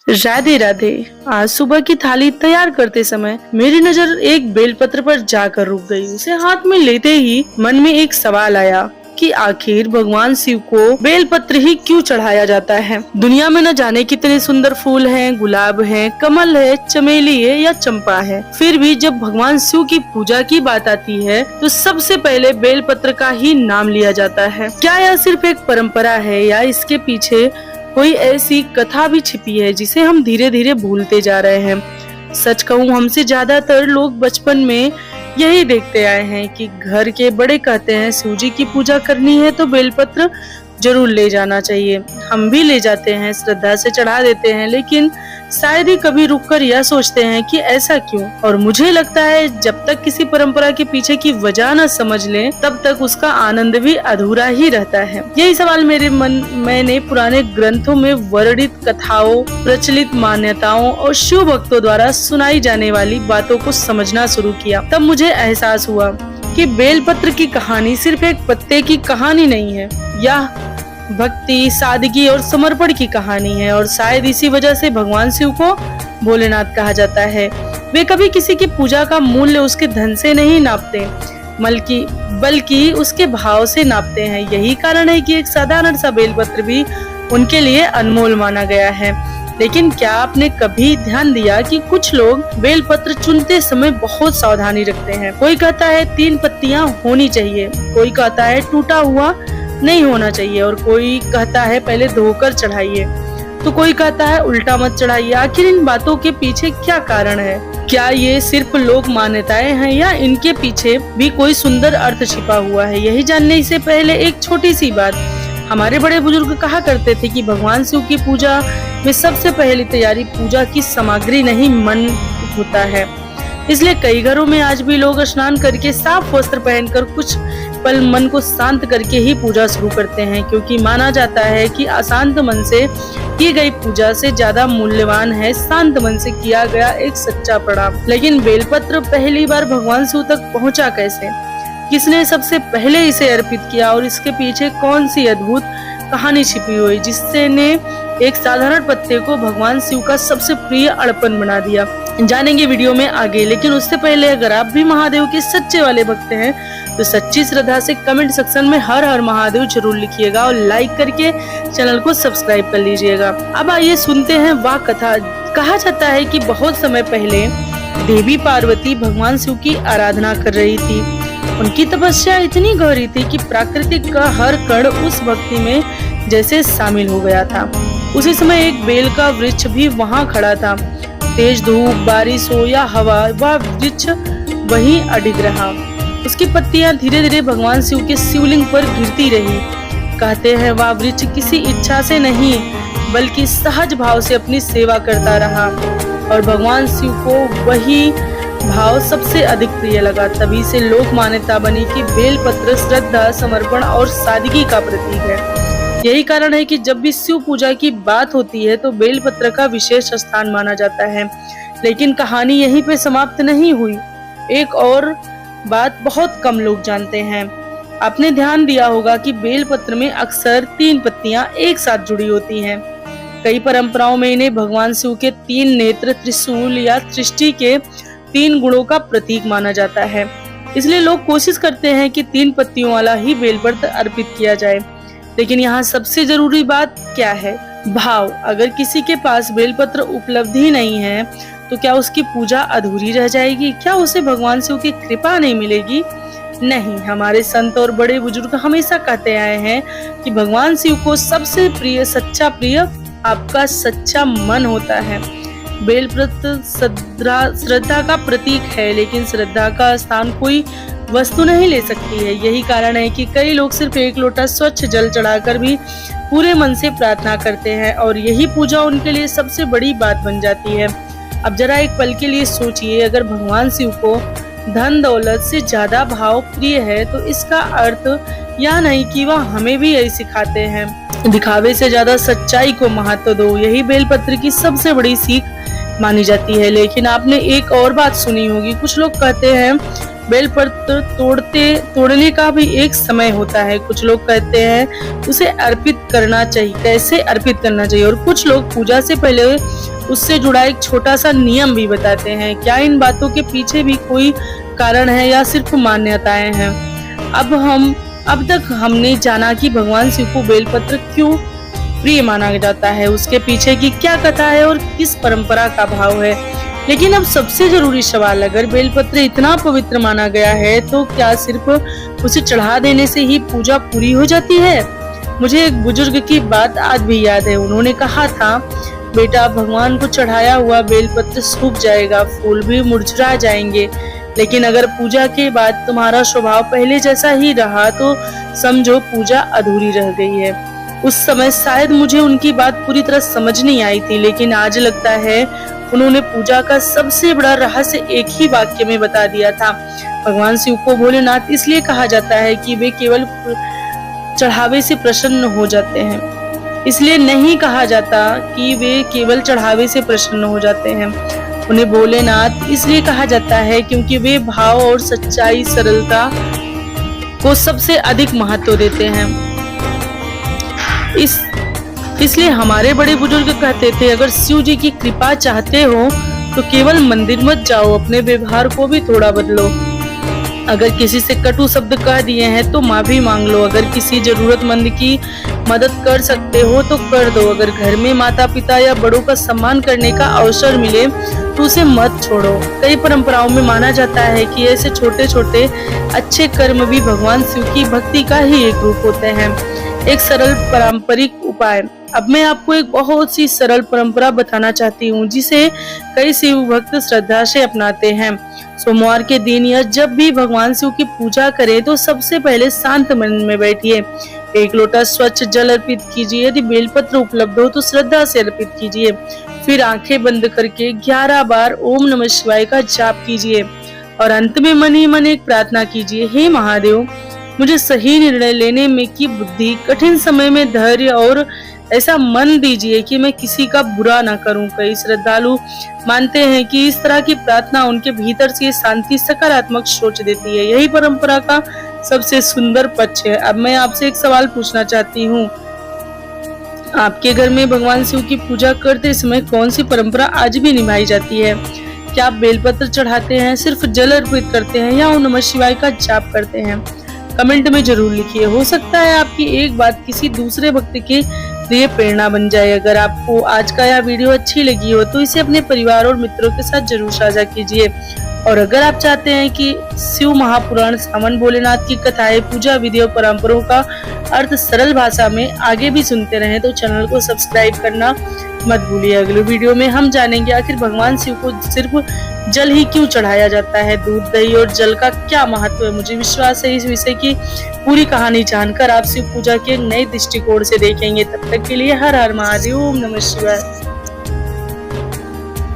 राधे राधे। आज सुबह की थाली तैयार करते समय मेरी नजर एक बेलपत्र पर जाकर रुक गई। उसे हाथ में लेते ही मन में एक सवाल आया कि आखिर भगवान शिव को बेलपत्र ही क्यों चढ़ाया जाता है। दुनिया में न जाने कितने सुंदर फूल हैं, गुलाब है, कमल है, चमेली है या चंपा है, फिर भी जब भगवान शिव की पूजा की बात आती है तो सबसे पहले बेलपत्र का ही नाम लिया जाता है। क्या यह सिर्फ एक परंपरा है या इसके पीछे कोई ऐसी कथा भी छिपी है जिसे हम धीरे धीरे भूलते जा रहे हैं। सच कहूँ, हमसे ज्यादातर लोग बचपन में यही देखते आए हैं कि घर के बड़े कहते हैं शिव जी की पूजा करनी है तो बेलपत्र जरूर ले जाना चाहिए। हम भी ले जाते हैं, श्रद्धा से चढ़ा देते हैं, लेकिन शायद ही कभी रुककर यह सोचते हैं कि ऐसा क्यों। और मुझे लगता है जब तक किसी परंपरा के पीछे की वजह न समझ लें तब तक उसका आनंद भी अधूरा ही रहता है। यही सवाल मैंने पुराने ग्रंथों में वर्णित कथाओं, प्रचलित मान्यताओं और शिव भक्तों द्वारा सुनाई जाने वाली बातों को समझना शुरू किया। तब मुझे एहसास हुआ कि बेलपत्र की कहानी सिर्फ एक पत्ते की कहानी नहीं है, यह भक्ति, सादगी और समर्पण की कहानी है। और शायद इसी वजह से भगवान शिव को भोलेनाथ कहा जाता है। वे कभी किसी की पूजा का मूल्य उसके धन से नहीं नापते बल्कि उसके भाव से नापते हैं। यही कारण है कि एक साधारण सा बेलपत्र भी उनके लिए अनमोल माना गया है। लेकिन क्या आपने कभी ध्यान दिया कि कुछ लोग बेलपत्र चुनते समय बहुत सावधानी रखते हैं। कोई कहता है 3 पत्तियां होनी चाहिए, कोई कहता है टूटा हुआ नहीं होना चाहिए, और कोई कहता है पहले धोकर चढ़ाइए, तो कोई कहता है उल्टा मत चढ़ाइए। आखिर इन बातों के पीछे क्या कारण है? क्या ये सिर्फ लोक मान्यताएं हैं या इनके पीछे भी कोई सुंदर अर्थ छिपा हुआ है? यही जानने से पहले एक छोटी सी बात। हमारे बड़े बुजुर्ग कहा करते थे कि भगवान शिव की पूजा में सबसे पहली तैयारी पूजा की सामग्री नहीं, मन होता है। इसलिए कई घरों में आज भी लोग स्नान करके साफ वस्त्र पहनकर कुछ पल मन को शांत करके ही पूजा शुरू करते हैं, क्योंकि माना जाता है कि अशांत मन से की गई पूजा से ज्यादा मूल्यवान है शांत मन से किया गया एक सच्चा प्रणाम। लेकिन बेलपत्र पहली बार भगवान शिव तक पहुंचा कैसे? किसने सबसे पहले इसे अर्पित किया और इसके पीछे कौन सी अद्भुत कहानी छिपी हुई जिससे ने एक साधारण पत्ते को भगवान शिव का सबसे प्रिय अर्पण बना दिया? जानेंगे वीडियो में आगे। लेकिन उससे पहले अगर आप भी महादेव के सच्चे वाले भक्त हैं तो सच्ची श्रद्धा से कमेंट सेक्शन में हर हर महादेव जरूर लिखिएगा और लाइक करके चैनल को सब्सक्राइब कर लीजिएगा। अब आइए सुनते हैं वह कथा। कहा जाता है कि बहुत समय पहले देवी पार्वती भगवान शिव की आराधना कर रही थी। उनकी तपस्या इतनी गहरी थी कि प्राकृतिक का हर कण उस भक्ति में जैसे शामिल हो गया था। उसी समय एक बेल का वृक्ष भी वहाँ खड़ा था। तेज धूप, बारिश हो या हवा, वह वृक्ष वहीं अडिग रहा। उसकी पत्तियां धीरे धीरे भगवान शिव के शिवलिंग पर गिरती रही। कहते हैं वह वृक्ष किसी इच्छा से नहीं बल्कि सहज भाव से अपनी सेवा करता रहा और भगवान शिव को वही भाव सबसे अधिक प्रिय लगा। तभी से लोक मान्यता बनी कि बेलपत्र श्रद्धा, समर्पण और सादगी का प्रतीक है। यही कारण है कि जब भी शिव पूजा की बात होती है तो बेलपत्र का विशेष स्थान माना जाता है। लेकिन कहानी यहीं पे समाप्त नहीं हुई। एक और बात बहुत कम लोग जानते हैं। आपने ध्यान दिया होगा कि बेलपत्र में अक्सर 3 पत्तियां एक साथ जुड़ी होती हैं। कई परंपराओं में इन्हें भगवान शिव के 3 नेत्र, त्रिशूल या सृष्टि के 3 गुणों का प्रतीक माना जाता है। इसलिए लोग कोशिश करते हैं कि 3 पत्तियों वाला ही बेलपत्र अर्पित किया जाए। लेकिन यहाँ सबसे जरूरी बात क्या है? भाव। अगर किसी के पास बेलपत्र उपलब्ध ही नहीं है तो क्या उसकी पूजा अधूरी रह जाएगी? क्या उसे भगवान शिव की कृपा नहीं मिलेगी? नहीं, हमारे संत और बड़े बुजुर्ग हमेशा कहते आए हैं कि भगवान शिव को सबसे प्रिय, सच्चा प्रिय आपका सच्चा मन होता है। बेलपत्र श्रद्धा का प्रतीक है, लेकिन श्रद्धा का स्थान कोई वस्तु नहीं ले सकती है। यही कारण है कि कई लोग सिर्फ एक लोटा स्वच्छ जल चढ़ाकर भी पूरे मन से प्रार्थना करते हैं और यही पूजा उनके लिए सबसे बड़ी बात बन जाती है। अब जरा एक पल के लिए सोचिए, अगर भगवान शिव को धन दौलत से ज्यादा भाव प्रिय है तो इसका अर्थ यह नहीं कि वह हमें भी यही सिखाते हैं, दिखावे से ज्यादा सच्चाई को महत्व दो। यही बेलपत्र की सबसे बड़ी सीख मानी जाती है। लेकिन आपने एक और बात सुनी होगी, कुछ लोग कहते हैं बेलपत्र तोड़ने का भी एक समय होता है। कुछ लोग कहते हैं उसे अर्पित करना चाहिए, कैसे अर्पित करना चाहिए, और कुछ लोग पूजा से पहले उससे जुड़ा एक छोटा सा नियम भी बताते हैं। क्या इन बातों के पीछे भी कोई कारण है या सिर्फ मान्यताएं हैं? अब तक हमने जाना कि भगवान शिव को बेलपत्र क्यों प्रिय माना जाता है, उसके पीछे की क्या कथा है और किस परंपरा का भाव है। लेकिन अब सबसे जरूरी सवाल, अगर बेलपत्र इतना पवित्र माना गया है तो क्या सिर्फ उसे चढ़ा देने से ही पूजा पूरी हो जाती है? मुझे एक बुजुर्ग की बात आज भी याद है। उन्होंने कहा था, बेटा, भगवान को चढ़ाया हुआ बेलपत्र सूख जाएगा, फूल भी मुरझा जाएंगे, लेकिन अगर पूजा के बाद तुम्हारा स्वभाव पहले जैसा ही रहा तो समझो पूजा अधूरी रह गई है। उस समय शायद मुझे उनकी बात पूरी तरह समझ नहीं आई थी, लेकिन आज लगता है उन्होंने पूजा का सबसे बड़ा रहस्य एक ही वाक्य में बता दिया था। भगवान शिव को भोलेनाथ इसलिए कहा जाता है कि वे केवल चढ़ावे से प्रसन्न हो जाते हैं। इसलिए नहीं कहा जाता कि वे केवल चढ़ावे से प्रसन्न हो जाते हैं। उन्हें भोलेनाथ इसलिए कहा जाता है क्योंकि वे भाव और सच्चाई, सरलता को सबसे अधिक महत्व देते हैं। इसलिए हमारे बड़े बुजुर्ग कहते थे, अगर शिव जी की कृपा चाहते हो तो केवल मंदिर मत जाओ, अपने व्यवहार को भी थोड़ा बदलो। अगर किसी से कटु शब्द कह दिए हैं तो माफी मांग लो। अगर किसी जरूरतमंद की मदद कर सकते हो तो कर दो। अगर घर में माता पिता या बड़ों का सम्मान करने का अवसर मिले तो उसे मत छोड़ो। कई परंपराओं में माना जाता है कि ऐसे छोटे छोटे अच्छे कर्म भी भगवान शिव की भक्ति का ही एक रूप होते हैं। एक सरल पारंपरिक उपाय। अब मैं आपको एक बहुत सी सरल परंपरा बताना चाहती हूँ जिसे कई शिव भक्त श्रद्धा से अपनाते हैं। सोमवार के दिन या जब भी भगवान शिव की पूजा करें तो सबसे पहले शांत मन में बैठिए। एक लोटा स्वच्छ जल अर्पित कीजिए। यदि बेलपत्र उपलब्ध हो तो श्रद्धा से अर्पित कीजिए। फिर आंखें बंद करके 11 बार ओम नमः शिवाय का जाप कीजिए और अंत में मन ही मन एक प्रार्थना कीजिए, हे महादेव, मुझे सही निर्णय लेने में की बुद्धि, कठिन समय में धैर्य और ऐसा मन दीजिए कि मैं किसी का बुरा ना करूं। कई श्रद्धालु मानते हैं कि इस तरह की प्रार्थना उनके भीतर से शांति, सकारात्मक सोच देती है। यही परंपरा का सबसे सुंदर पक्ष है। अब मैं आपसे एक सवाल पूछना चाहती हूँ, आपके घर में भगवान शिव की पूजा करते समय कौन सी परंपरा आज भी निभाई जाती है? क्या आप बेलपत्र चढ़ाते हैं, सिर्फ जल अर्पित करते हैं या ओम नमः शिवाय का जाप करते हैं? कमेंट में जरूर लिखिए। हो सकता है आपकी एक बात किसी दूसरे भक्त के लिए प्रेरणा बन जाए। अगर आपको आज का यह वीडियो अच्छी लगी हो तो इसे अपने परिवार और मित्रों के साथ जरूर साझा कीजिए। और अगर आप चाहते हैं कि शिव महापुराण, सावन भोलेनाथ की कथाएं, पूजा विधि और परंपराओं का अर्थ सरल भाषा में आगे भी सुनते रहें तो चैनल को सब्सक्राइब करना मत भूलिए। अगले वीडियो में हम जानेंगे आखिर भगवान शिव को सिर्फ जल ही क्यों चढ़ाया जाता है, दूध, दही और जल का क्या महत्व है। मुझे विश्वास है इस विषय की पूरी कहानी जानकर आप शिव पूजा के नए दृष्टिकोण से देखेंगे। तब तक के लिए हर हर महादेव, ओम नमः शिवाय।